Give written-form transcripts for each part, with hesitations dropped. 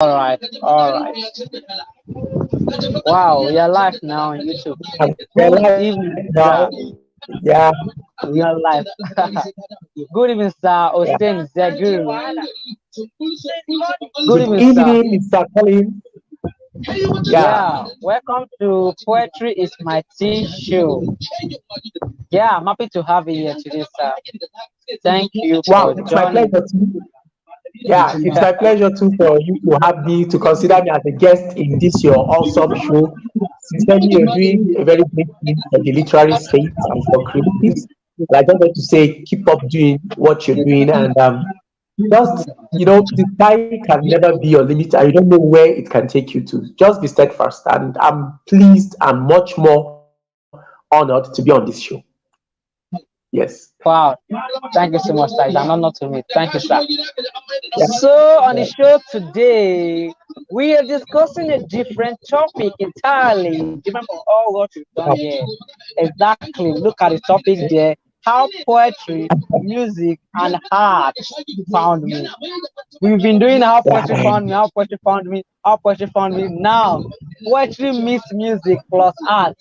All right, all right. Wow, we are live now on YouTube. I'm Good alive evening, now. sir. Yeah, We are live. Good evening, sir. yeah. Husayn Zaguru. Good Good evening, sir. evening, Mr. Colin. Yeah. Yeah, welcome to Poetry is My Tea Show. Yeah, I'm happy to have you here today, sir. Thank you Wow, for it's my joining. pleasure too. Yeah, it's my pleasure too for you to have me to consider me as a guest in this your awesome show. Sincerely, you're doing a very great thing for the literary space and for creatives. And I just want to say, keep up doing what you're doing, and just the sky can never be your limit, and you don't know where it can take you to. Just be steadfast, and I'm pleased and much more honored to be on this show. Yes. Wow, thank you so much, sir. It's an honor to meet. Thank you, sir. Yeah. So, on Yeah. the show today, we are discussing a different topic entirely, different from all what we've done here. Exactly. Look at the topic there. How poetry, music, and art found me. We've been doing how poetry Yeah. found me, how poetry found me, how poetry found me. Now, poetry meets music plus art.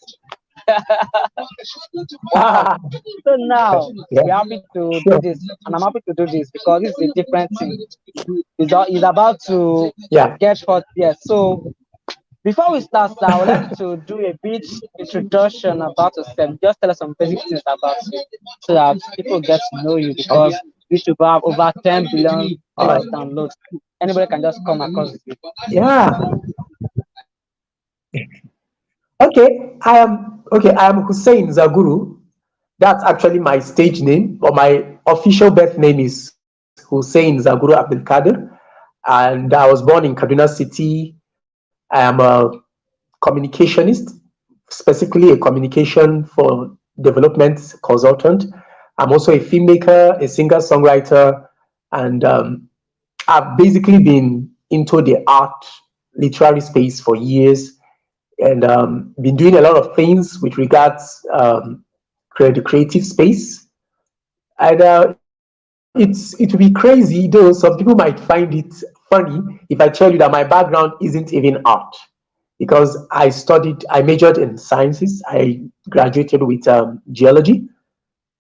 Wow. So now Yeah. we're happy to do Sure. this, and I'm happy to do this because this is a different thing. It's about to Yeah. get hot here. So before we start, sir, I would like to do a bit introduction about yourself. Just tell us some basic things about you so that people get to know you Okay. because YouTube have over 10 billion All right. plus downloads. Anybody can just come across it. Yeah. Okay. I am Husayn Zaguru. That's actually my stage name, but my official birth name is Husayn Zaguru Abdul Kadir. And I was born in Kaduna City. I am a communicationist, specifically a communication for development consultant. I'm also a filmmaker, a singer songwriter, and I've basically been into the art literary space for years, and been doing a lot of things with regards the creative space. And it will be crazy, though some people might find it funny if I tell you that my background isn't even art, because I majored in sciences. I graduated with geology,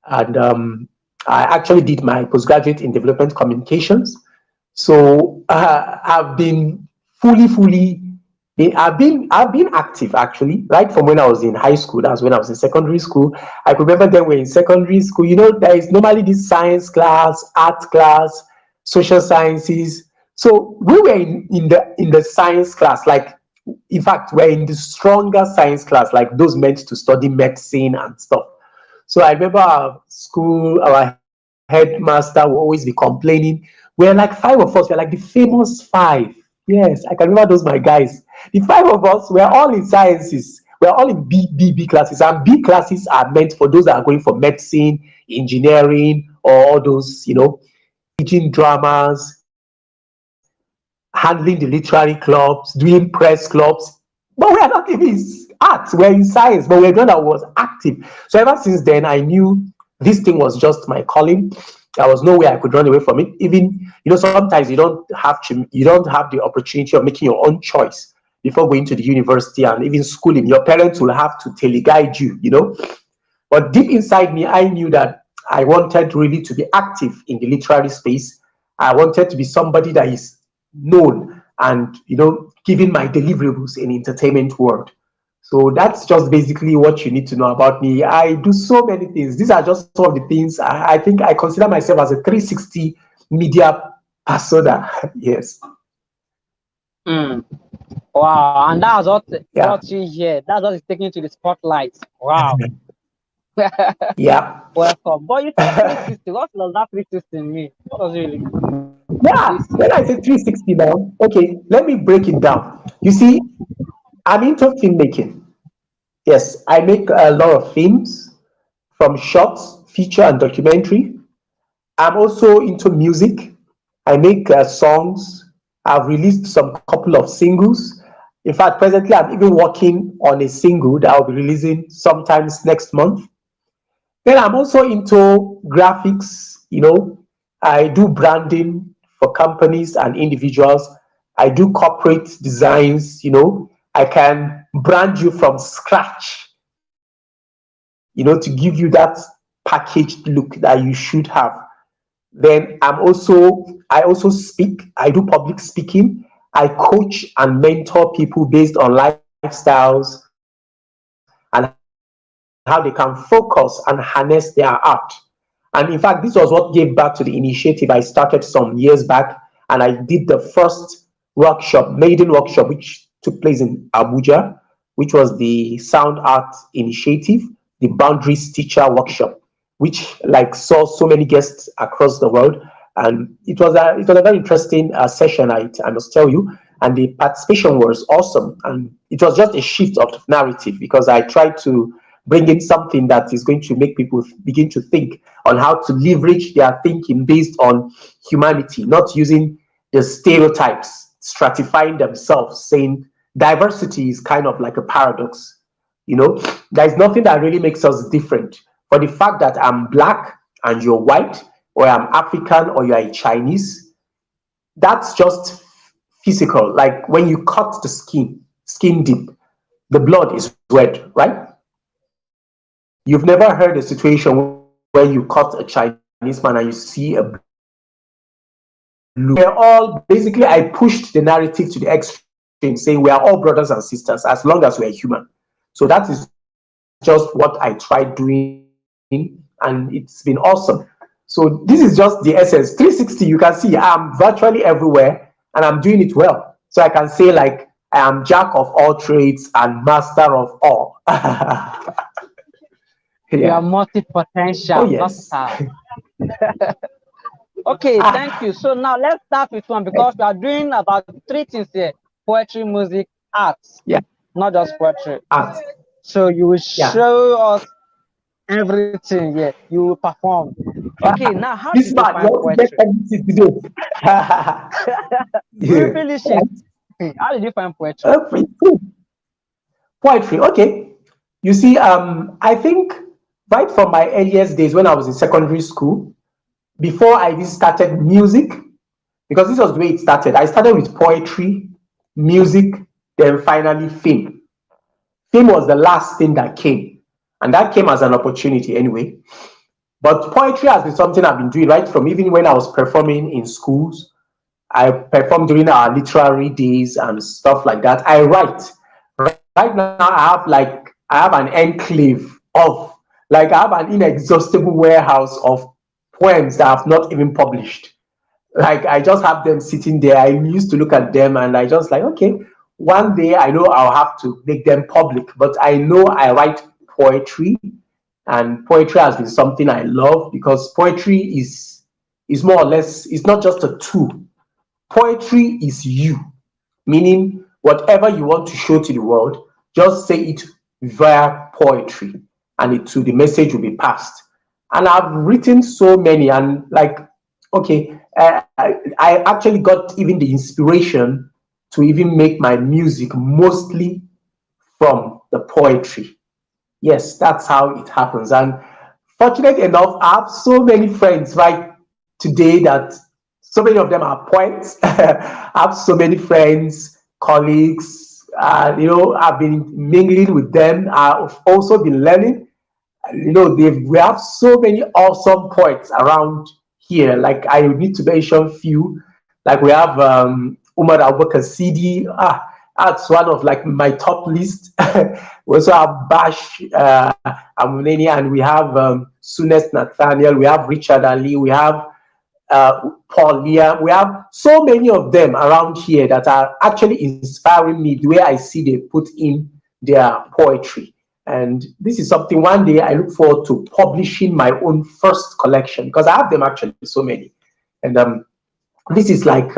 and I actually did my postgraduate in development communications. So I've been fully. I've been active actually, right from when I was in high school. That's when I was in secondary school. I could remember then we're in secondary school. There is normally this science class, art class, social sciences. So we were in the science class, like in fact, we're in the stronger science class, like those meant to study medicine and stuff. So I remember our school, our headmaster will always be complaining. We're like five of us, we're like the famous five. Yes, I can remember those, my guys. The five of us, we're all in sciences. We're all in B classes. And B classes are meant for those that are going for medicine, engineering, or all those, teaching dramas, handling the literary clubs, doing press clubs. But we are not in this art, we're in science, but we're the one that was active. So ever since then, I knew this thing was just my calling. There was no way I could run away from it. Even, sometimes you don't have the opportunity of making your own choice before going to the university and even schooling. Your parents will have to teleguide you. But deep inside me, I knew that I wanted really to be active in the literary space. I wanted to be somebody that is known and giving my deliverables in entertainment world. So that's just basically what you need to know about me. I do so many things. These are just some of the things. I think I consider myself as a 360 media persona. Yes. Mm. Wow, and that's what Yeah. brought you here. That's what is taking you to the spotlight. Wow. Yeah. Welcome. But you said 360. What does that 360 mean? What does it really mean? Yeah. When I say 360 now, okay, let me break it down. You see, I'm into filmmaking. Yes, I make a lot of films, from shorts, feature, and documentary. I'm also into music. I make songs. I've released some couple of singles. In fact, presently I'm even working on a single that I'll be releasing sometimes next month. Then I'm also into graphics. I do branding for companies and individuals. I do corporate designs, I can brand you from scratch, to give you that packaged look that you should have. Then I also speak, I do public speaking, I coach and mentor people based on lifestyles and how they can focus and harness their art. And in fact, this was what gave back to the initiative I started some years back, and I did the first maiden workshop, which took place in Abuja, which was the Sound Art Initiative, the Boundaries Teacher Workshop, which like saw so many guests across the world. And it was a very interesting session, I must tell you. And the participation was awesome. And it was just a shift of narrative because I tried to bring in something that is going to make people begin to think on how to leverage their thinking based on humanity, not using the stereotypes, stratifying themselves, saying diversity is kind of like a paradox. There's nothing that really makes us different. For the fact that I'm black and you're white, or I'm African or you're a Chinese, that's just physical. Like when you cut the skin deep, the blood is red, right? You've never heard a situation where you cut a Chinese man and you see a blue. We're all, basically, I pushed the narrative to the extreme, saying we are all brothers and sisters as long as we're human. So that is just what I tried doing, and it's been awesome. So this is just the essence. 360, you can see I'm virtually everywhere and I'm doing it well. So I can say like I am jack of all trades and master of all. You are multi-potential. Oh yes. Okay, thank you. So now let's start with one because we are doing about three things here: poetry, music, arts. Yeah. Not just poetry. Art. So you will show us everything. Yeah, you will perform. Okay, now how do you define poetry? You finish it. How did you find poetry? Poetry, okay. You see, I think right from my earliest days when I was in secondary school, before I even started music, because this was the way it started. I started with poetry, music, then finally fame. Fame was the last thing that came, and that came as an opportunity anyway. But poetry has been something I've been doing right from even when I was performing in schools. I performed during our literary days and stuff like that. I write. Right now, I have an enclave of, like, I have an inexhaustible warehouse of poems that I've not even published. Like, I just have them sitting there. I used to look at them and I just like, okay, one day I know I'll have to make them public, but I know I write poetry, and poetry has been something I love because poetry is more or less, it's not just a tool. Poetry is you, meaning whatever you want to show to the world, just say it via poetry, and the message will be passed. And I've written so many, and like, okay, I actually got even the inspiration to even make my music mostly from the poetry. Yes, that's how it happens. And fortunate enough, I have so many friends right today that so many of them are poets. I have so many friends, colleagues, I've been mingling with them. I've also been learning. We have so many awesome poets around here. Like I need to mention few. Like we have Umar Abubakar Sidi. That's one of like my top list. We also have Bash Amuneni, and we have Sunes Nathaniel. We have Richard Ali. We have Paul Leah. We have so many of them around here that are actually inspiring me the way I see they put in their poetry. And this is something one day I look forward to publishing my own first collection, because I have them actually so many. And this is like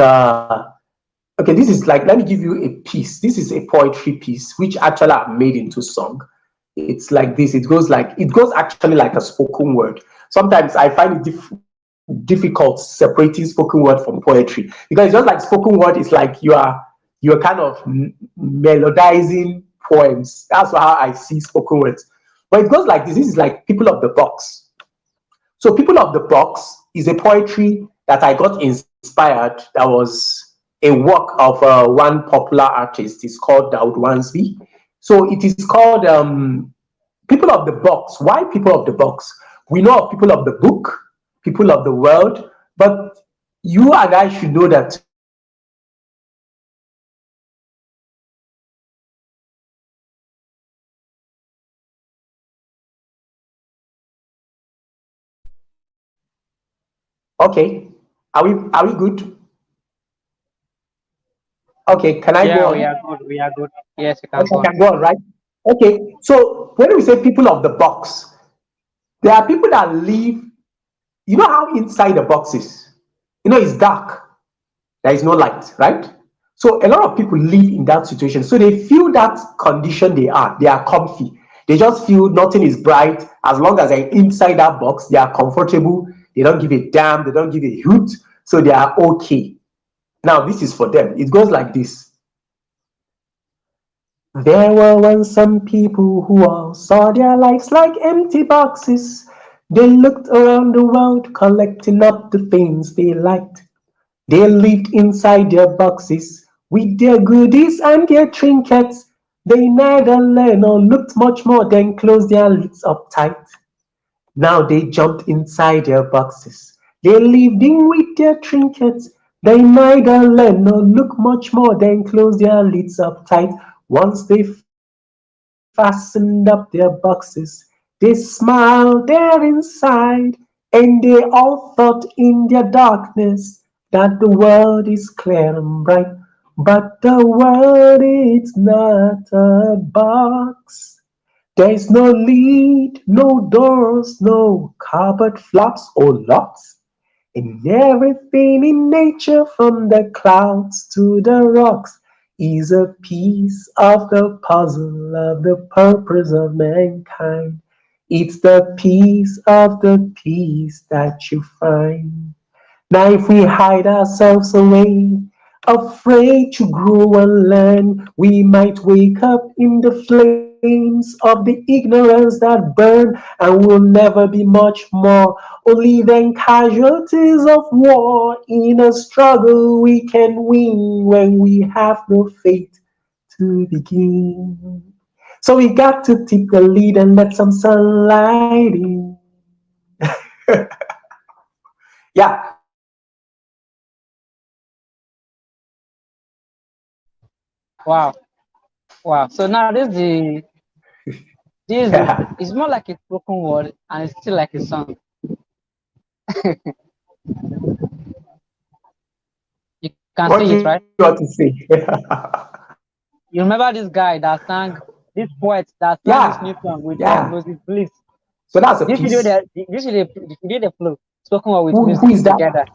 okay, this is like, let me give you a piece. This is a poetry piece which actually I've made into song. It's like this. It goes actually like a spoken word. Sometimes I find it difficult separating spoken word from poetry, because it's just like spoken word is like you're kind of melodizing poems. That's how I see spoken words. But it goes like this. This is like People of the Box. So People of the Box is a poetry that I got inspired, that was a work of one popular artist. It's called Daud Wansby. So it is called People of the Box. Why People of the Box? We know of People of the Book, People of the World, but you and I should know that too. There are people of the box. There are people of the world. There are people of the book. Okay. Are we good? Okay, can I go Yeah, we on? are good. We are good. Yes, you can Okay, go I on. can go on, right? Okay, so when we say people of the box, there are people that live, you know how inside the box is? You know, it's dark, there is no light, right? So a lot of people live in that situation. So they feel that condition they are comfy. They just feel nothing is bright. As long as they're inside that box, they are comfortable. They don't give a damn, they don't give a hoot. So they are okay. Now, this is for them. It goes like this. There were once some people who all saw their lives like empty boxes. They looked around the world collecting up the things they liked. They lived inside their boxes with their goodies and their trinkets. They neither learned nor looked much more than closed their lids up tight. Now they jumped inside their boxes. They lived in with their trinkets. They neither learn nor look much more than close their lids up tight. Once they fastened up their boxes, they smiled there inside, and they all thought in their darkness that the world is clear and bright. But the world is not a box. There's no lid, no doors, no cupboard flaps or locks. And everything in nature, from the clouds to the rocks, is a piece of the puzzle of the purpose of mankind. It's the piece of the peace that you find. Now, if we hide ourselves away, afraid to grow and learn, we might wake up in the flames of the ignorance that burn, and we'll never be much more, only then casualties of war. In a struggle we can win when we have no faith to begin. So we got to take the lead and let some sunlight in. Yeah, Wow, wow. So now this is yeah. it's more like a spoken word and it's still like a song. You can What see do it, you right? want to say? You remember this guy that sang this poet that sang this Yeah, new song with yeah. Moses Bliss. So that's a This video piece. that this video the flow spoken word with Who music is that? together.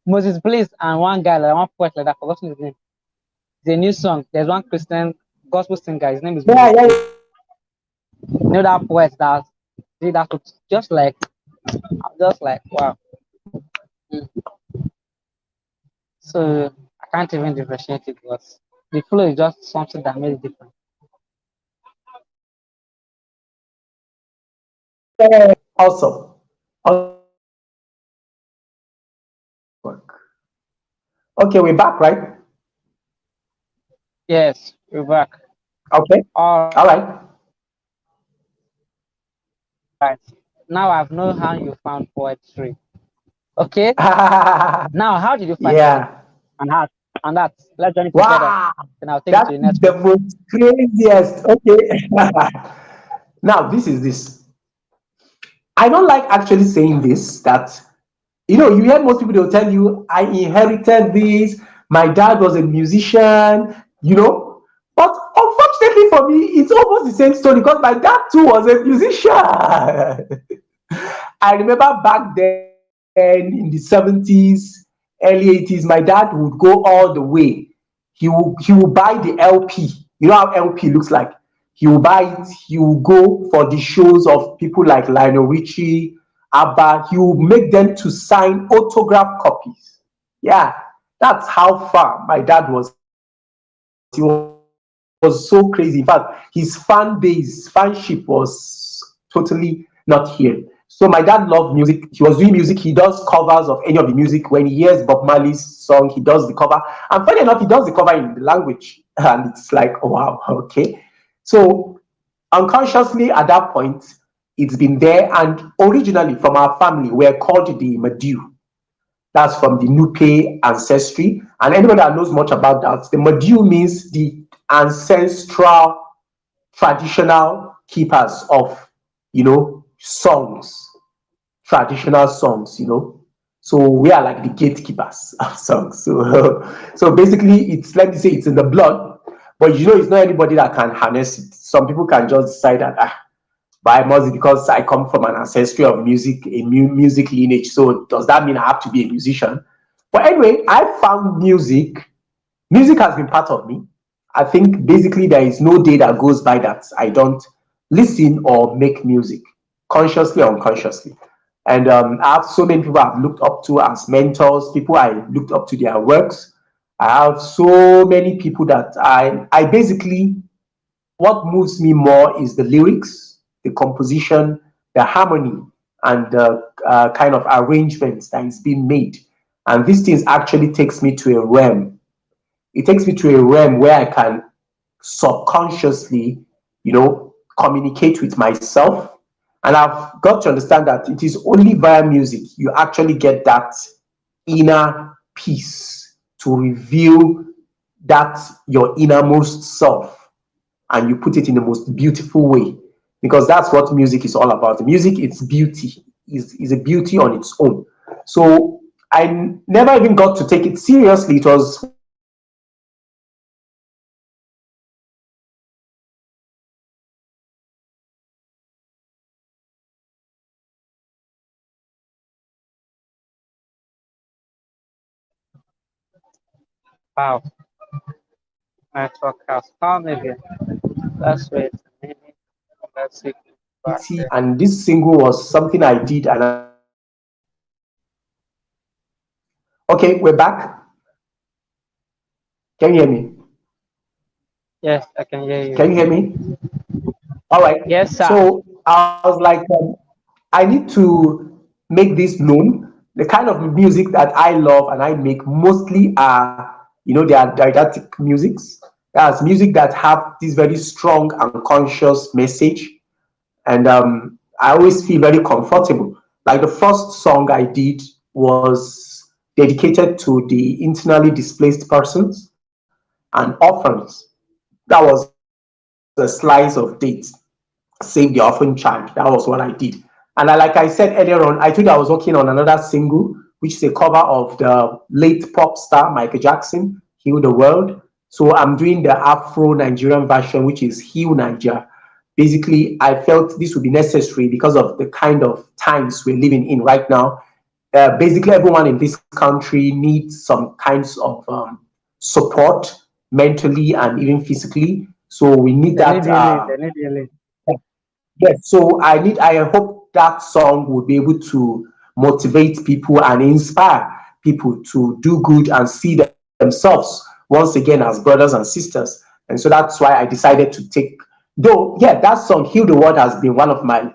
Moses Bliss and one guy, like one poet like that, forgotten his name. It's a new song. There's one Christian gospel singer. His name is Yeah, Moses yeah, Bliss. You know that poet that did that look just like I'm just like wow. Mm. So I can't even differentiate it, but the flow is just something that made it different. yeah. Awesome. Awesome work. Okay, we're back, right? Yes, we're back. Okay. All All right. right. Now I've known how you found poetry. Okay. Now how did you find it? Yeah. And how and that let's join it together. Wow. Then I'll take you That to the is next the question. most craziest. Okay. Now, this is this. I don't like actually saying this that, you hear most people, they'll tell you, I inherited this, my dad was a musician. But unfortunately for me, it's almost the same story because my dad too was a musician. I remember back then in the 70s, early 80s, my dad would go all the way. He will buy the LP. You know how LP looks like. He will buy it. He will go for the shows of people like Lionel Richie, ABBA. He will make them to sign autograph copies. Yeah, that's how far my dad was. He was so crazy. In fact, his fanship was totally not here. So So my dad loved music. He was doing music. He does covers of any of the music. When he hears Bob Marley's song, he does the cover. And funny enough, he does the cover in the language. And it's like, oh, wow, okay. So unconsciously at that point, it's been there. And originally from our family, we're called the Madu. That's from the Nupe ancestry. And anybody that knows much about that, the Madu means the ancestral traditional keepers of, songs, traditional songs, So we are like the gatekeepers of songs. So basically, let me say it's in the blood, but it's not anybody that can harness it. Some people can just decide that, but I must, because I come from an ancestry of music, a music lineage. So does that mean I have to be a musician? But anyway, I found music. Music has been part of me. I think basically there is no day that goes by that I don't listen or make music, consciously or unconsciously. And I have so many people I've looked up to as mentors, people I looked up to their works. I have so many people that I basically, what moves me more is the lyrics, the composition, the harmony, and the kind of arrangements that is being made. And these things actually takes me to a realm. It takes me to a realm where I can subconsciously, communicate with myself. And I've got to understand that it is only via music you actually get that inner peace to reveal that your innermost self, and you put it in the most beautiful way, because that's what music is all about. Music, it's beauty, is a beauty on its own. So I never even got to take it seriously. It was when I got to university, I started Wow, network has come again. Let's wait a minute. Let's see. Back there. and this single was something I did, and okay, we're back. Can you hear me? Yes, I can hear Can you you. hear me? All right. Yes, sir. So I was like, I need to make this known. The kind of music that I love and I make mostly are, they are didactic musics. That's music that have this very strong and conscious message. And I always feel very comfortable. Like the first song I did was dedicated to the internally displaced persons and orphans. That was a slice of date. Save the orphan child. That was what I did. And like I said earlier on, I told you I was working on another single, which is a cover of the late pop star Michael Jackson, Heal the World. So I'm doing the Afro Nigerian version, which is Heal Niger. Basically, I felt this would be necessary because of the kind of times we're living in right now. Basically, everyone in this country needs some kinds of support mentally and even physically. So we need They need that. healing. They need healing. Yes, so I hope that song will be able to motivate people and inspire people to do good and see themselves once again as brothers and sisters. And so that's why I decided to take, though, yeah, that song, Heal the World, has been one of my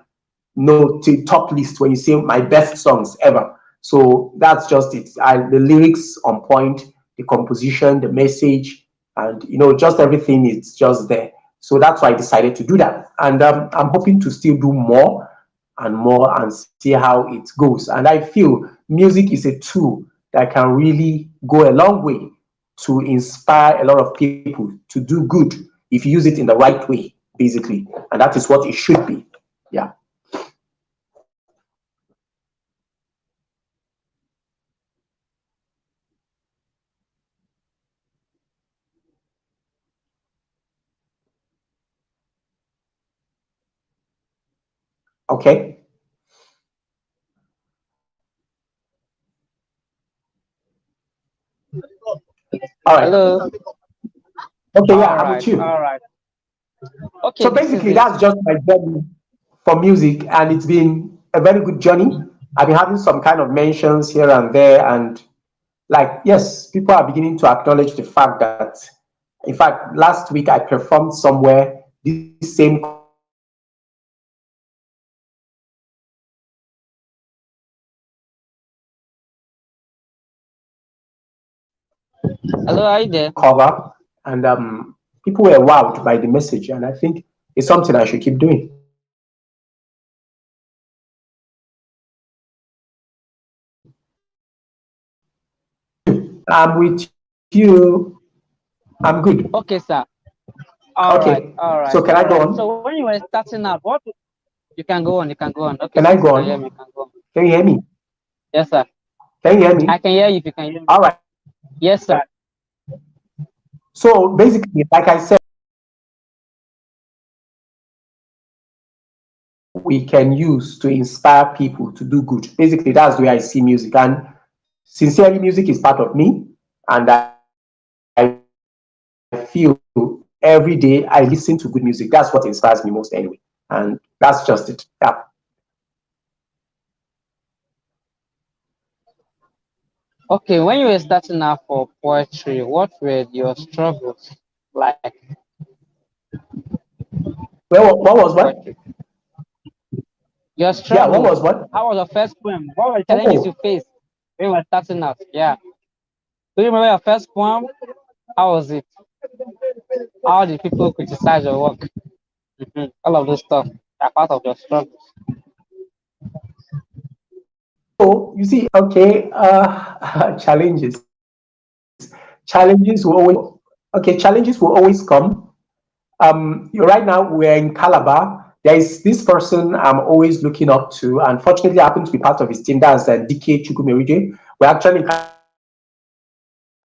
no top list when you say my best songs ever. So that's just it. The lyrics on point, the composition, the message, and just everything is just there. So that's why I decided to do that, and I'm hoping to still do more and more and see how it goes. And I feel music is a tool that can really go a long way to inspire a lot of people to do good if you use it in the right way, basically, and that is what it should be. Yeah. Okay. All right. Hello. Okay. Yeah, All I'm with right. you. All right. Okay, So this is basically, it. that's just my journey for music, and it's been a very good journey. I've been having some kind of mentions here and there, and like, yes, people are beginning to acknowledge the fact that, in fact, last week I performed somewhere. This same cover was played, and people were Hello, are you there? cover, and people were wowed by the message, and I think it's something I should keep doing. I'm with you. I'm good. Okay, sir. Okay. So can I All go right. on? So when you were starting out, what you can go on, you can go on. Okay, Can I since you go can hear me, on? you can go on. Can you hear me? Yes, sir. Can you hear I me? can hear you if you can hear me. All right. Yes, sir. So basically, like I said, we can use to inspire people to do good. Basically, that's the way I see music. And sincerely, music is part of me. And I feel every day I listen to good music. That's what inspires me most anyway. And that's just it. Yeah. Okay, when you were starting out for poetry, what were your struggles like Well, what was what? poetry? Your Yeah, what struggles. was what? How was your first poem? What were the challenges you Oh, faced when you were starting out? Yeah. Do you remember your first poem? How was it? How did people criticize your work? All of those stuff are part of your struggles. so you see, okay, challenges. Challenges will always challenges will always come. Right now we're in Calabar. There is this person I'm always looking up to. Unfortunately, I happen to be part of his team. That's DK Chukwumerije. We're actually in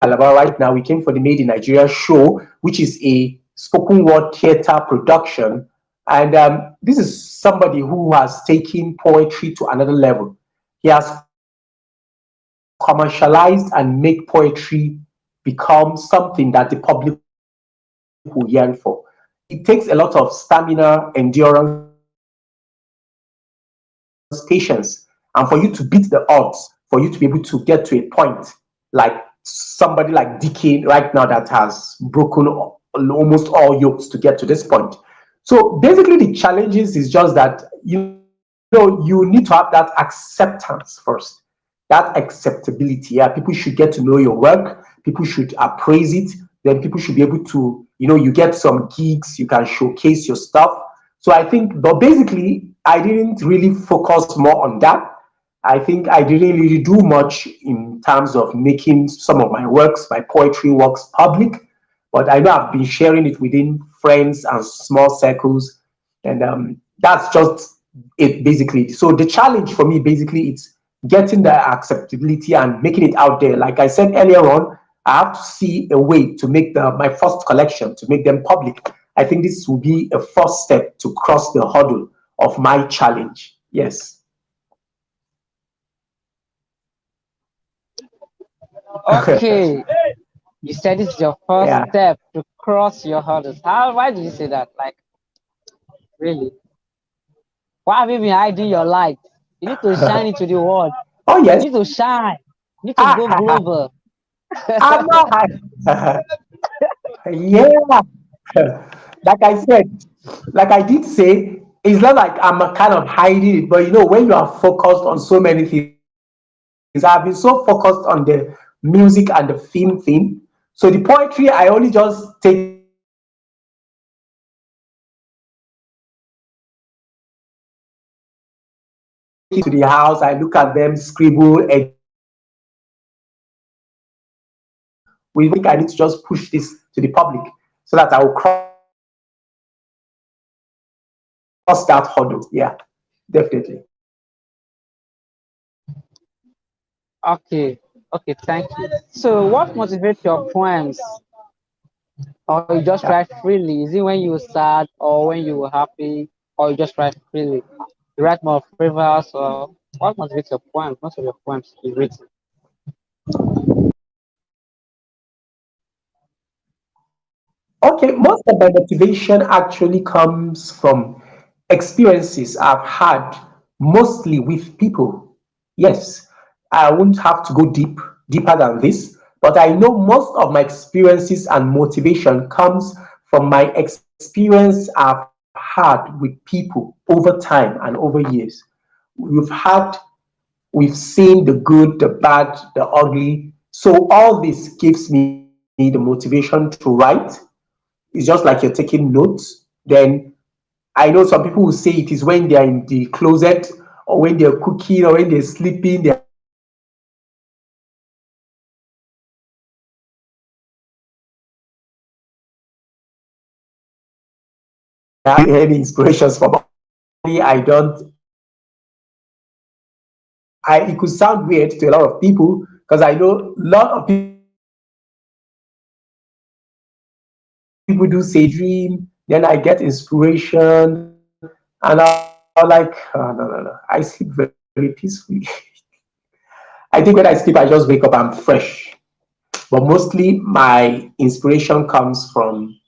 Calabar right now. We came for the Made in Nigeria show, which is a spoken word theater production. And this is somebody who has taken poetry to another level. He has commercialized and make poetry become something that the public will yearn for. It takes a lot of stamina, endurance, patience, and for you to beat the odds, for you to be able to get to a point like somebody like DK right now that has broken almost all yokes to get to this point. So basically, the challenges is just that you need to have that acceptance first, that acceptability. Yeah, people should get to know your work. People should appraise it. Then people should be able to, you get some gigs, you can showcase your stuff. So I think, but basically, I didn't really focus more on that. I think I didn't really do much in terms of making some of my works, my poetry works public. But I know I've been sharing it within friends and small circles, and that's just it basically. So the challenge for me basically it's getting the acceptability and making it out there. Like I said earlier on, I have to see a way to make my first collection to make them public. I think this will be a first step to cross the hurdle of my challenge. Yes. Okay. You said this is your first Yeah. step to cross your hurdles. How? Why did you say that? Like, really? Why have you been hiding your light? You need to shine into the world. Oh You yes. need to shine. You need to go global. I'm not. Yeah. Like I said, like I did say, it's not like I'm kind of hiding it, but when you are focused on so many things, I've been so focused on the music and the film thing. So the poetry, I only just take it to the house, I look at them, scribble, and we think I need to just push this to the public so that I will cross that hurdle. Yeah, definitely. Okay. Okay, thank you. So what motivates your poems? Or you just Yeah. write freely? Is it when you're sad or when you were happy? Or you just write freely? You write more frivolous or what motivates your poems? Most of your poems is written. Okay, most of my motivation actually comes from experiences I've had mostly with people. Yes, I won't have to go deeper than this, but I know most of my experiences and motivation comes from my experience I've had with people over time and over years. We've had, we've seen the good, the bad, the ugly. So all this gives me the motivation to write. It's just like you're taking notes. Then I know some people will say it is when they're in the closet or when they're cooking or when they're sleeping, they're having inspiration from up. But for me, I don't any inspirations from up. I don't. It could sound weird to a lot of people because I know a lot of people do say dream, then I get inspiration, and I'm like, oh, no. I sleep very peacefully. I think when I sleep, I just wake up, I'm fresh. But mostly my inspiration comes from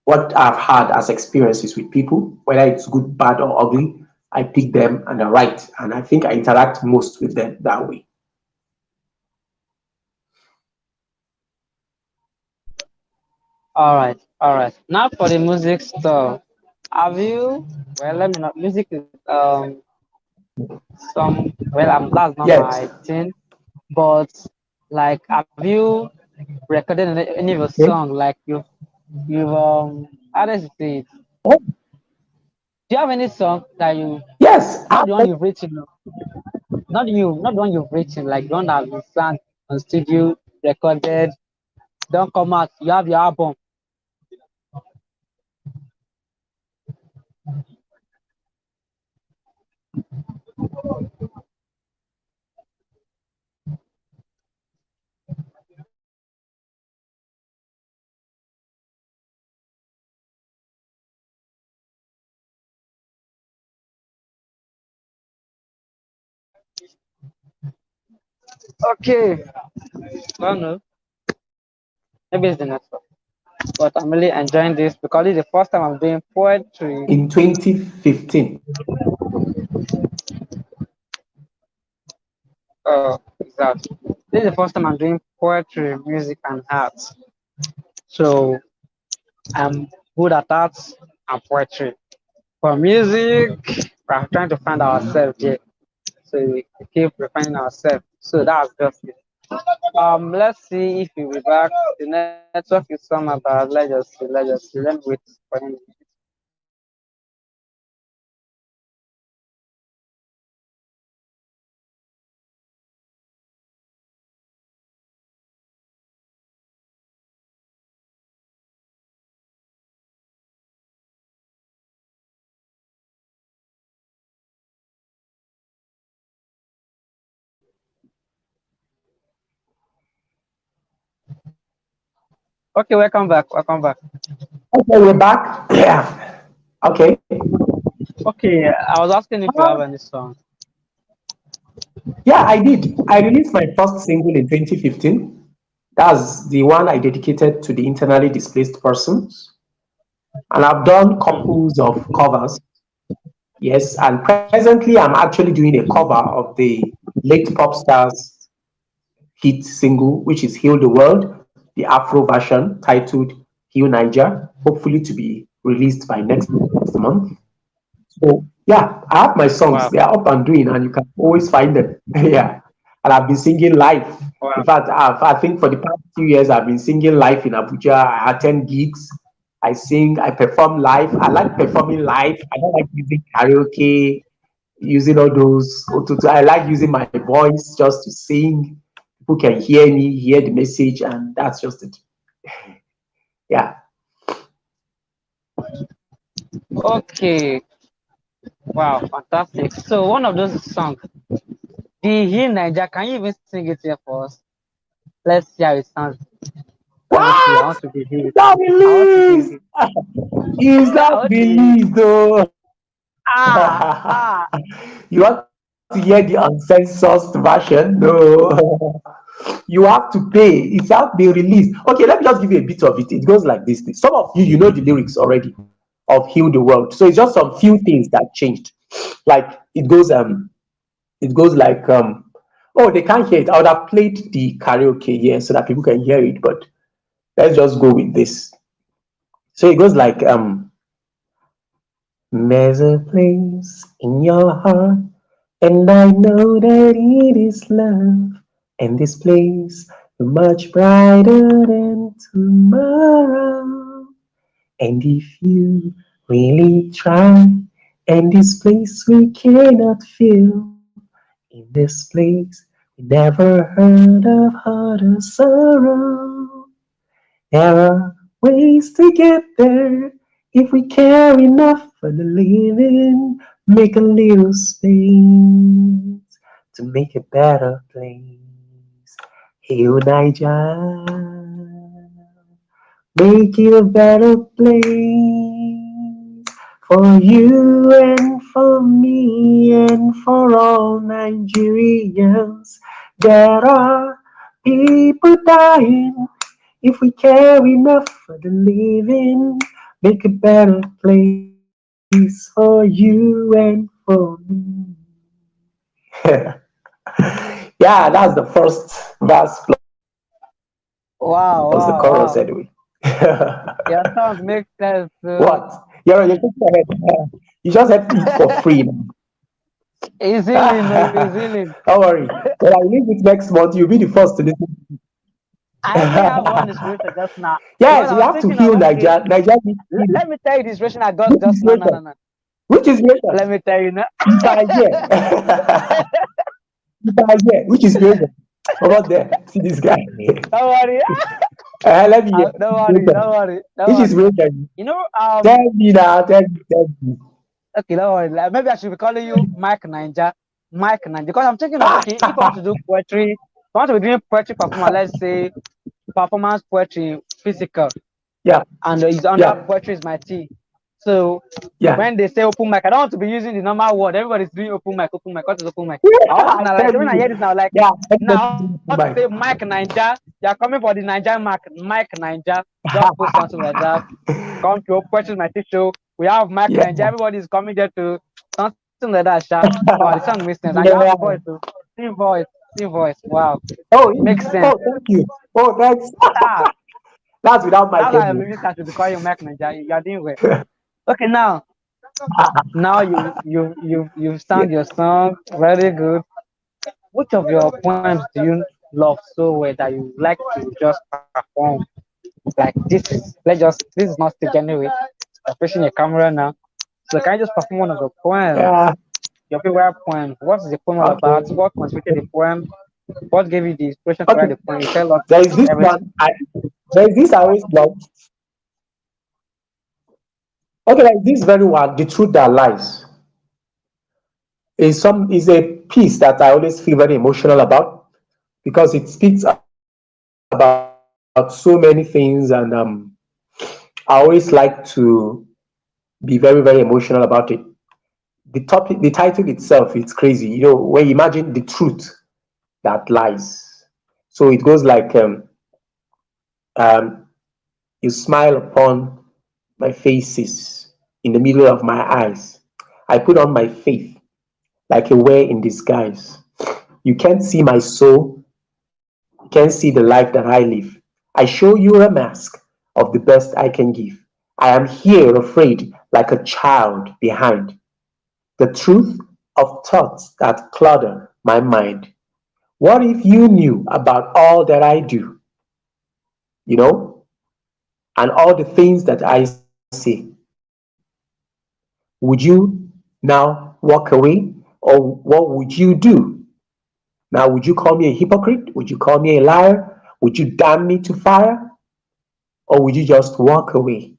what I've had as experiences with people, whether it's good, bad, or ugly. I pick them and I write, and I think I interact most with them that way. All right. Now for the music stuff. Have you? Well, let me know. Music is some. Well, that's not Yes. my thing. But like, have you recorded any of your Okay. song? Like you've how does it say it? Oh, Do you have any song that you yes. not the one you've written, no, not the one you've written, like the one that you sang on studio, recorded, don't come out. You have your album. Okay. Don't know. Maybe it's the network. But I'm really enjoying this because it's the first time I'm doing poetry. In 2015. Exactly. This is the first time I'm doing poetry, music, and art. So I'm good at art and poetry. For music, we're trying to find ourselves here. So we keep refining ourselves. So that's just it. Let's see if he'll be back. The network is somehow bad. Let's just see. Let me wait for him. Okay, welcome back. Welcome back. Okay, we're back. Yeah. Okay. Okay, I was asking if you have Uh, any song. yeah, I did. I released my first single in 2015. That's the one I dedicated to the internally displaced persons. And I've done couples of covers. Yes, and presently I'm actually doing a cover of the late pop stars hit single, which is Heal the World, the Afro version titled Heal Niger, hopefully to be released by next month. So yeah, I have my songs. They are Wow. up and doing, and you can always find them. Yeah. And I've been singing live. In Wow. fact, I think for the past few years, I've been singing live in Abuja. I attend gigs. I sing, I perform live. I like performing live. I don't like using karaoke, using all those. I like using my voice just to sing. People can hear me, hear the message, and that's just it. Yeah. Okay. Wow, fantastic. So one of those songs, the Heal Niger, can you even sing it here for us? Let's see how it sounds. Let me see. I What? want to be healed. It's not I want to be released. healed. It's I not want to be healed. released, though. Ah, ah. You want to hear the uncensored version? No. You have to pay. It's not been released. Okay, let me just give you a bit of it. It goes like this. Some of you, you know the lyrics already of Heal the World. So it's just some few things that changed. Like it goes like oh, they can't hear it. I would have played the karaoke here so that people can hear it, but let's just go with this. So it goes like there's a place in your heart, and I know that it is love. And this place much brighter than tomorrow. And if you really try, and this place we cannot feel, in this place we never heard of heart or sorrow. There are ways to get there if we care enough for the living. Make a little space to make a better place. Hey, Niger, make it a better place for you and for me and for all Nigerians. There are people dying if we care enough for the living. Make a better place for you and for me. Yeah, that's the first verse plus Wow, the wow, chorus wow. anyway. Your sound makes sense. What? You're just ahead. You just have to eat for free now. It's healing, no, it's healing. Don't worry. When I release it next month, you'll be the first to listen. I actually have one inspiration just now because Yes, I we was have to thinking of heal okay. Nigeria. Nigeria needs healing. Let me tell you the inspiration I got Which just now. No, no, inspiration? no. Which inspiration? Let me tell you now. If I hear. If I hear. Which inspiration? About there. See this guy. Don't worry. Let me hear. Don't Which worry. inspiration? Don't worry. Don't Which worry. inspiration? You know, Tell me now. Tell me. Tell me. okay, don't worry. Like, maybe I should be calling you Mike Ninja. Mike Ninja. Because I'm thinking of okay, if I want to do poetry, if I want to be doing poetry performance, let's say performance poetry, physical, Yeah. and it's under Yeah. poetry is my tea. So Yeah. when they say open mic, I don't want to be using the normal word. Everybody's doing open mic, open mic. What is open mic? I want to I now like tell so when I you. hear this now, like Yeah. Everybody now do I want to my. say Mike Ninja. You're coming for the Ninja Mike Ninja. Just post something like that. Come to purchase my show. We have Mike Yeah. Ninja. Everybody's coming there to something like that, Sha. Oh, the song makes sense. And you have the Yeah. voice too. Same voice, same voice. Wow. Oh, Makes sense. oh, thank you. Oh, thanks. Ah, That's without my that's why game. maybe I should be calling you Mike Ninja. You're doing well. Okay, now you Yeah. sang your song very good. Which of your poems do you love so well that you like to just perform? Like this is not stage anyway. You're facing a camera now. So can you just perform one of the poems? Yeah. Your favorite poem. What is the poem all Okay. about? What contributed the poem? What gave you the inspiration to Okay. write the poem? You tell us There is this everything. one. There is this I always love. Okay, like this very one, the truth that lies, is a piece that I always feel very emotional about because it speaks about so many things, and I always like to be very, very emotional about it. The title itself, it's crazy. You know, when you imagine the truth that lies. So it goes like, um, you smile upon my faces in the middle of my eyes. I put on my faith like a wear in disguise. You can't see my soul, you can't see the life that I live. I show you a mask of the best I can give. I am here afraid like a child behind. The truth of thoughts that clutter my mind. What if you knew about all that I do, you know, and all the things that I say? Would you now walk away, or what would you do? Now, would you call me a hypocrite? Would you call me a liar? Would you damn me to fire? Or would you just walk away?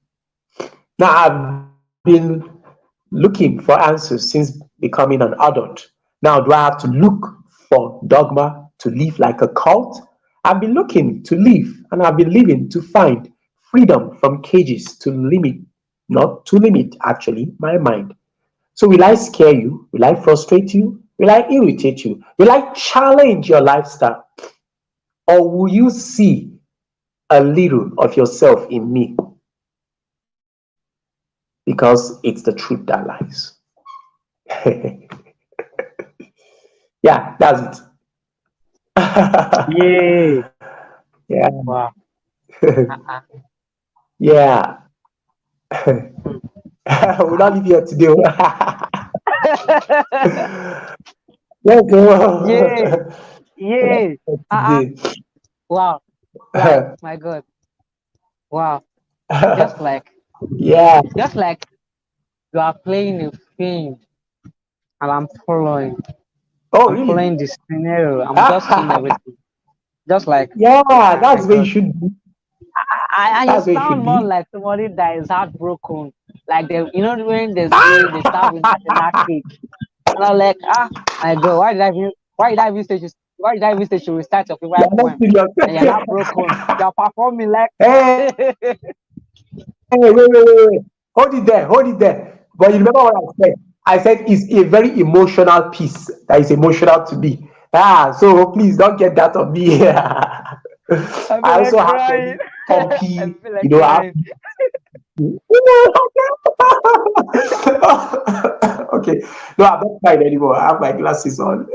Now, I've been looking for answers since becoming an adult. Now, do I have to look for dogma to live like a cult? I've been looking to live, and I've been living to find freedom from cages to limit, not to limit actually, my mind. So will I scare you? Will I frustrate you? Will I irritate you? Will I challenge your lifestyle? Or will you see a little of yourself in me? Because it's the truth that lies. Yeah, that's it. Yeah. Yeah, Wow. Uh-uh. yeah. We'll not leave here today. Let's Yeah. go. Yeah. Uh-uh. Today. Wow. Like, my God. Wow. Just like, Yeah. just like you are playing a film and I'm following. Oh, I'm really? following the scenario. I'm just seeing everything. Just like, Yeah, my that's where you God. should be. And you That's where you sound should more be. like somebody that is heartbroken. Like they, when they say they start with national cake. And I'm like, my God, why did I even say you recite your You're favorite not poem? And you're serious. not broken. You're performing like Hey, wait. Hold it there, hold it there. But you remember what I said? I said it's a very emotional piece that is emotional to me. So please don't get that on me. I I feel also like have crying. many I pumpy, feel like I have crying. okay. No, I'm not crying anymore. I have my glasses on.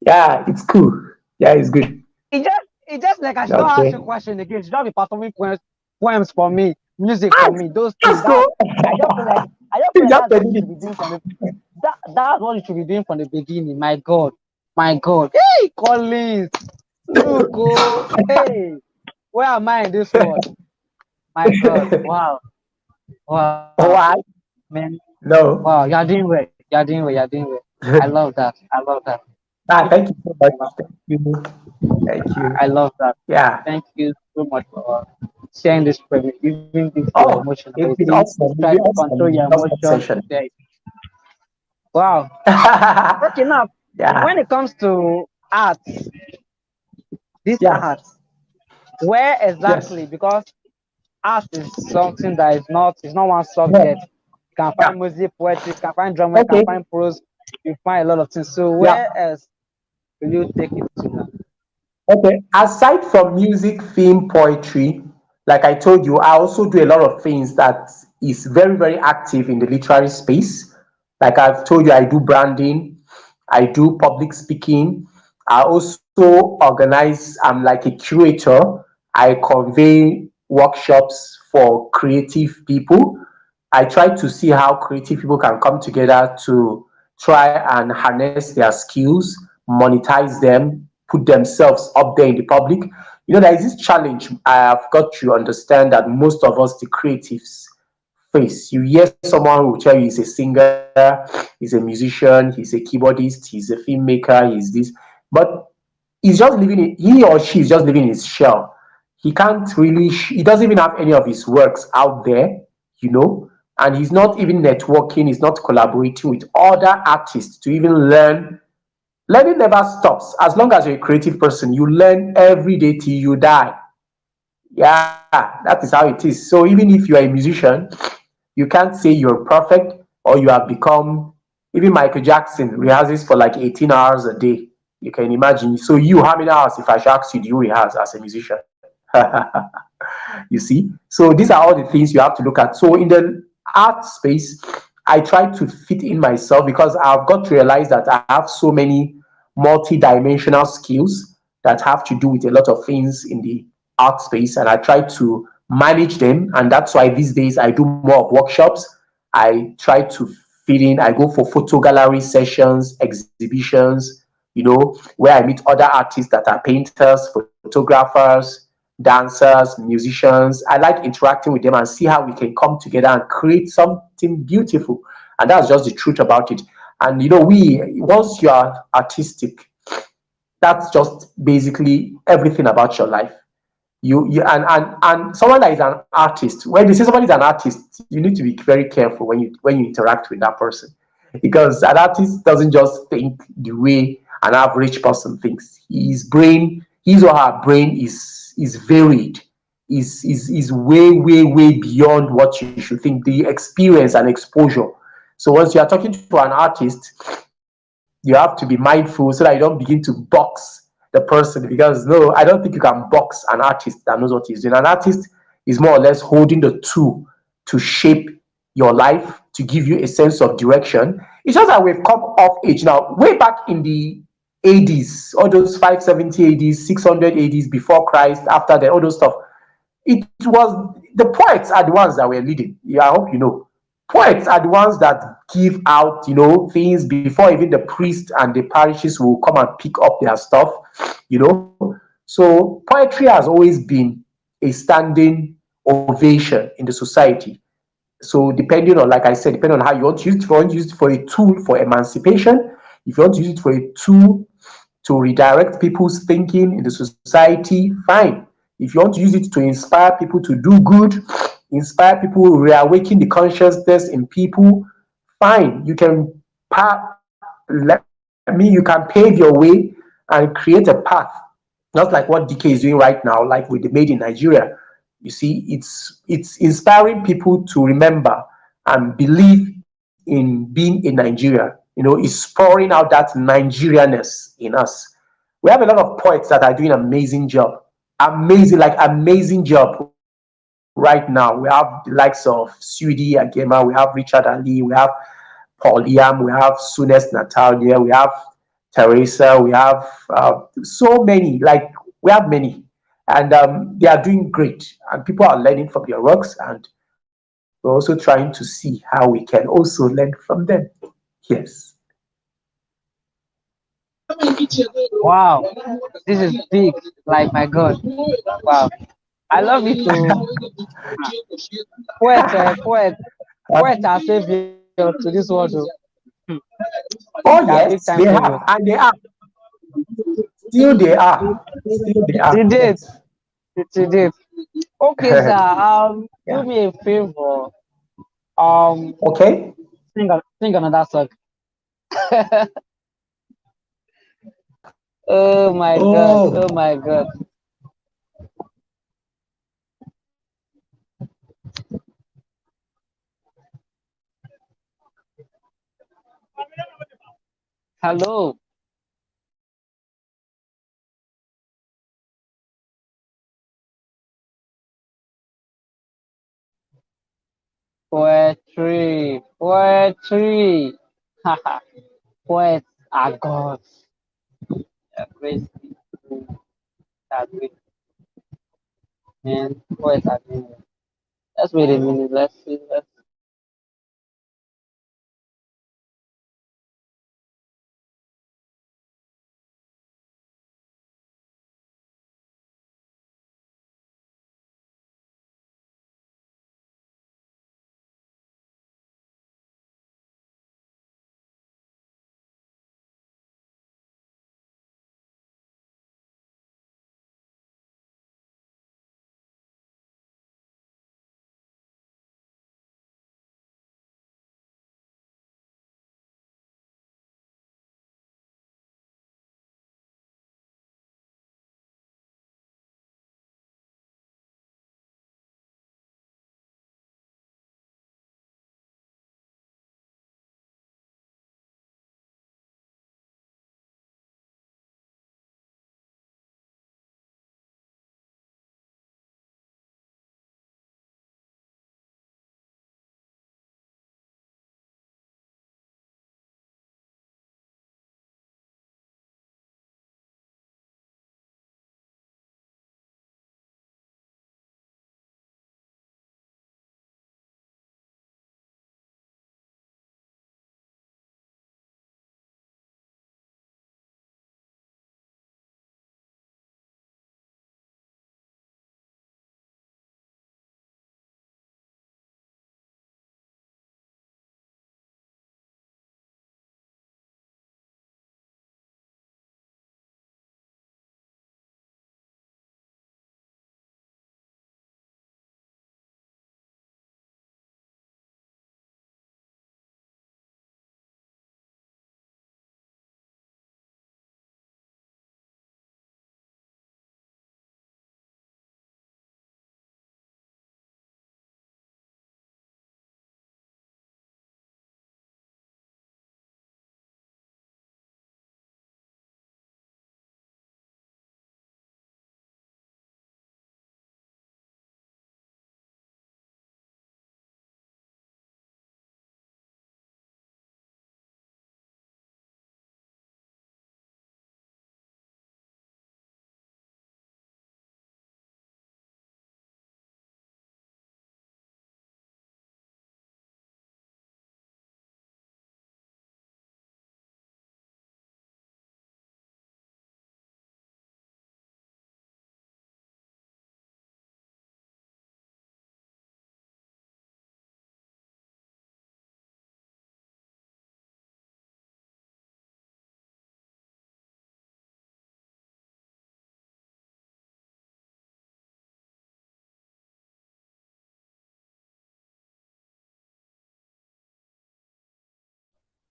Yeah, it's cool. Yeah, it's good. It just like I should not ask Okay. you question again. You should not be performing poems for me, music for Ask, me. Those things. ask, oh. I just feel You like just that's said what you it. should be doing from that's what you should be doing from the beginning. My God. My God. Hey, Collins. Look, oh, hey, where am I in this world? My God. Wow. Wow. Why? Man. Wow. No. You're doing well. You're doing well. You're doing well. I love that. I love that. Keep Thank you so much. on. Thank you. Thank you. I love that. Yeah. Thank you so much for sharing this premise, giving this your Oh, emotion it's been ability. awesome. It's Try been to awesome. control It's your been awesome emotion and session. share it. Wow. Okay, now when Yeah. it comes to art, this Yeah. art, where Yes. exactly? Because art is something that is not one Yeah. subject. You can Yeah. find music, poetry, you can find drama, you can Okay. find prose, you find a lot of things. So Yeah. where else will you take it to now? Okay. Aside from music, film, poetry, like I told you, I also do a lot of things that is very, very active in the literary space. Like I've told you, I do branding, I do public speaking. I also organize, I'm like a curator. I convey workshops for creative people. I try to see how creative people can come together to try and harness their skills, monetize them, put themselves up there in the public. There is this challenge I have got to understand that most of us, the creatives, face. You hear someone who will tell you he's a singer, he's a musician, he's a keyboardist, he's a filmmaker, he's this, but he or she is just living in his shell. He can't really, he doesn't even have any of his works out there, and he's not even networking, he's not collaborating with other artists to even learn. Learning never stops. As long as you're a creative person, you learn every day till you die. Yeah, that is how it is. So even if you are a musician, you can't say you're perfect or you have become, even Michael Jackson rehearses for like 18 hours a day. You can imagine. So how many hours, if I should ask you, do you rehearse as a musician? You see? So these are all the things you have to look at. So in the art space, I try to fit in myself because I've got to realize that I have so many multi-dimensional skills that have to do with a lot of things in the art space, and I try to manage them. And that's why these days I do more of workshops. I try to fit in. I go for photo gallery sessions, exhibitions, where I meet other artists that are painters, photographers, dancers, musicians. I like interacting with them and see how we can come together and create something beautiful. And that's just the truth about it. And once you are artistic, that's just basically everything about your life. And someone that is an artist, when you say somebody is an artist, you need to be very careful when you interact with that person, because an artist doesn't just think the way an average person thinks. His or her brain is varied, is way beyond what you should think. The experience and exposure. So once you are talking to an artist, you have to be mindful so that you don't begin to box the person, because no, I don't think you can box an artist that knows what he's doing. An artist is more or less holding the tool to shape your life, to give you a sense of direction. It's just that we've come off age now. Way back in the 80s, all those 570 ADs, 600 ADs, before Christ, after all those stuff, it was the poets are the ones that were leading. Yeah, I hope you know. Poets are the ones that give out, things before even the priest and the parishes will come and pick up their stuff, you know. So poetry has always been a standing ovation in the society. So depending on, like I said, depending on how you want to use it, if you want to use it for a tool for emancipation, if you want to use it for a tool to redirect people's thinking in the society, fine. If you want to use it to inspire people to do good, inspire people, reawaken the consciousness in people, fine. You can you can pave your way and create a path, not like what DK is doing right now, like with the Made in Nigeria. You see, it's inspiring people to remember and believe in being a Nigeria. It's pouring out that Nigerianness in us. We have a lot of poets that are doing amazing job, amazing job right now. We have the likes of Sudi Agema, we have Richard Ali, we have Paul Yam, we have Sunes Natalia, we have Teresa, we have so many. Like we have many, and they are doing great, and people are learning from their works, and we're also trying to see how we can also learn from them. Yes. Wow, this is big. Like my God. Wow, I love it too. Poet, poet are savior to this world. Oh. They are Oh big time yes, they saviors. have, and they are still they are still they To are. date, Yes. to date. Okay, sir. Do Yeah. me a favor. Um, Okay. sing another song. Oh my God. Oh. Oh my God. Hello. Poetry. Poetry. Haha. Poets are gods. They're great people. They're great men. Poets are genius. Let's wait a minute. Let's see. Let's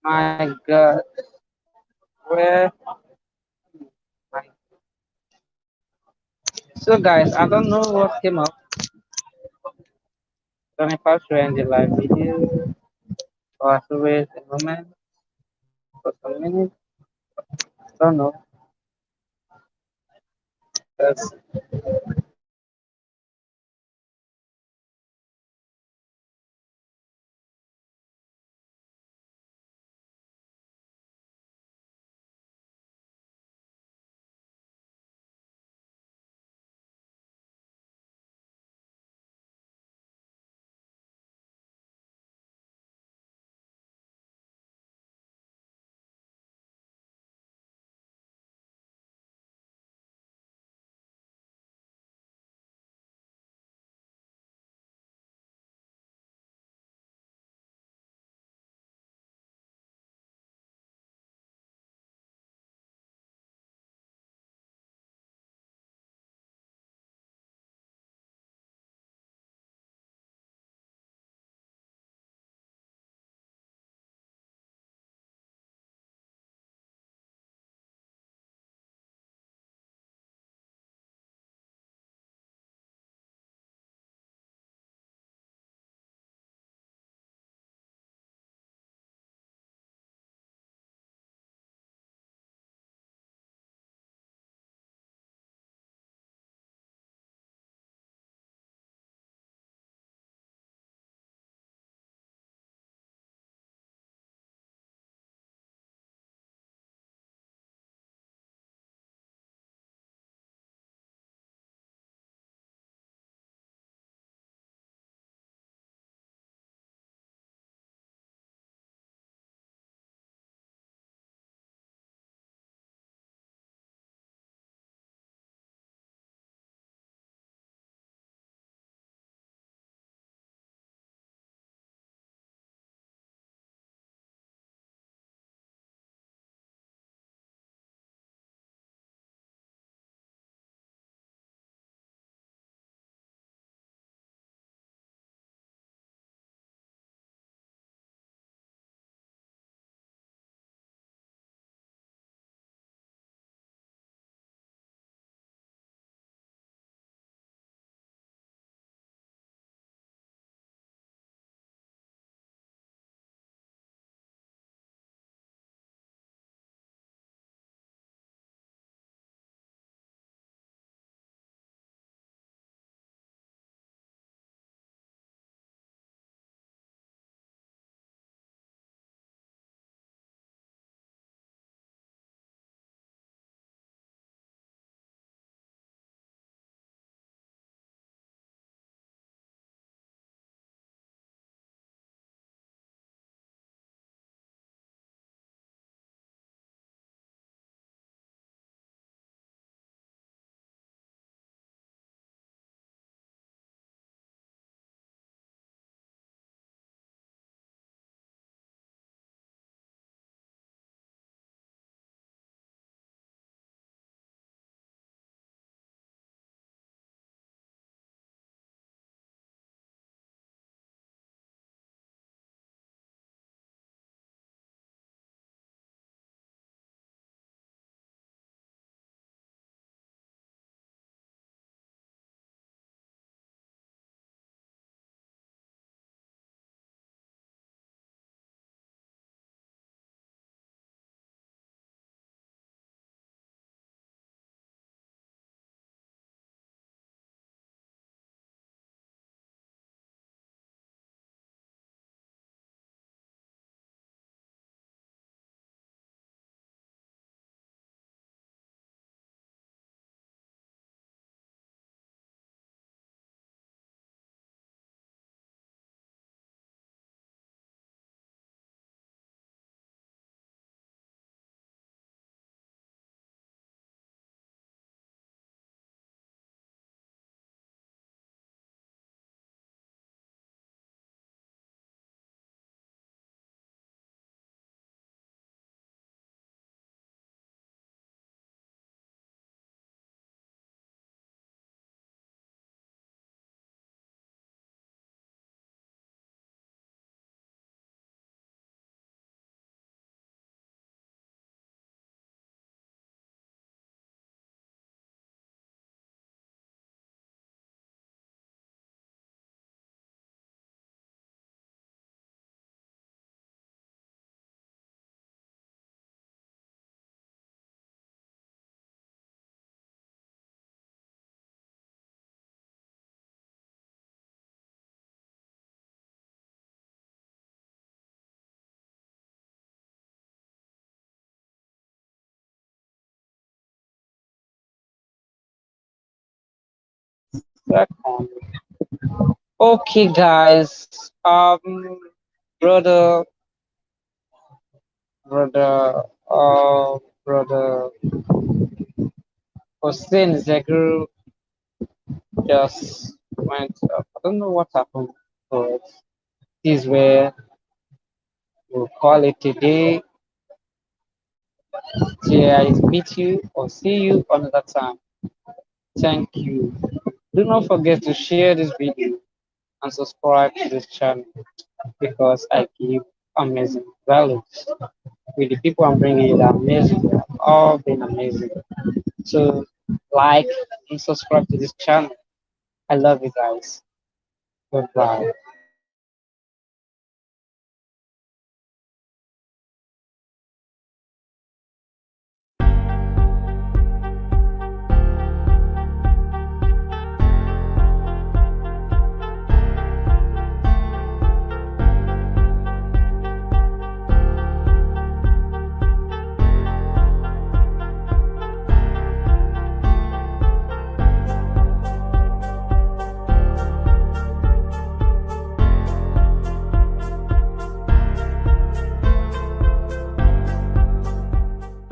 My God. Where? My... So, guys, I don't know what came up. Can I pass you in the live video? Or to wait a moment for some minutes? Don't know. That's Second. Okay, guys. Brother, brother, brother Husayn Zaguru just went up. I don't know what happened, but this is where we'll call it today. Till I meet you or see you another time. Thank you. Do not forget to share this video and subscribe to this channel because I give amazing values. With the people I'm bringing, they're amazing. They've all been amazing. So like and subscribe to this channel. I love you guys. Goodbye.